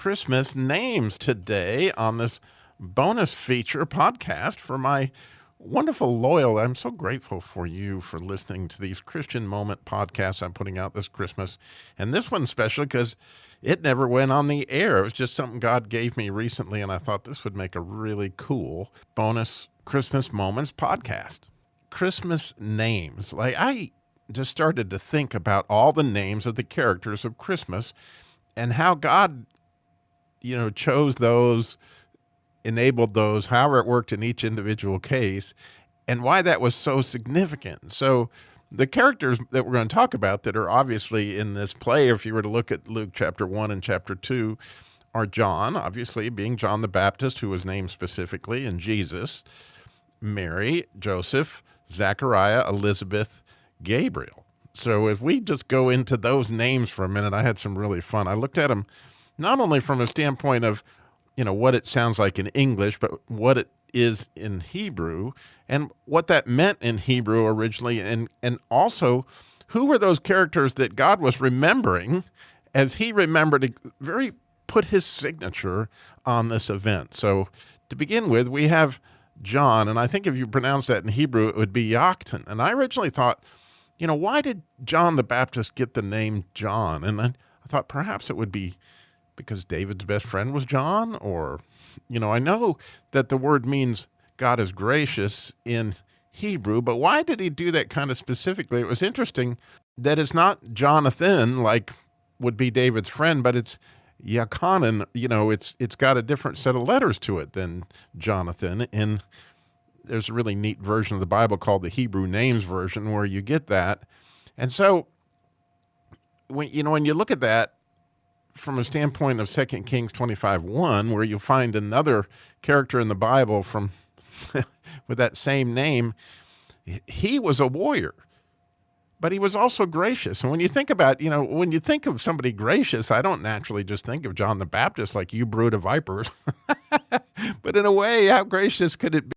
Christmas names today on this bonus feature podcast for my wonderful loyal. I'm so grateful for you for listening to these Christian Moment podcasts I'm putting out this Christmas. And this one's special because it never went on the air. It was just something God gave me recently, and I thought this would make a really cool bonus Christmas Moments podcast. Christmas names. I just started to think about all the names of the characters of Christmas and how God, chose those, enabled those, however it worked in each individual case, and why that was so significant. So the characters that we're going to talk about that are obviously in this play, if you were to look at Luke chapter 1 and chapter 2, are John, obviously being John the Baptist, who was named specifically, and Jesus, Mary, Joseph, Zachariah, Elizabeth, Gabriel. So if we just go into those names for a minute, I had some really fun. I looked at them not only from a standpoint of, what it sounds like in English, but what it is in Hebrew and what that meant in Hebrew originally. And also, who were those characters that God was remembering as he remembered to put his signature on this event. So to begin with, we have John, and I think if you pronounce that in Hebrew, it would be Yoktan. And I originally thought, why did John the Baptist get the name John? And I thought perhaps it would be because David's best friend was John, or, I know that the word means God is gracious in Hebrew, but why did he do that kind of specifically? It was interesting that it's not Jonathan, like would be David's friend, but it's Yakanan. It's got a different set of letters to it than Jonathan. And there's a really neat version of the Bible called the Hebrew Names version where you get that. And so when you look at that from a standpoint of 2 Kings 25:1, where you find another character in the Bible from with that same name, he was a warrior, but he was also gracious. And when you think about, when you think of somebody gracious, I don't naturally just think of John the Baptist like, you brood of vipers. But in a way, how gracious could it be?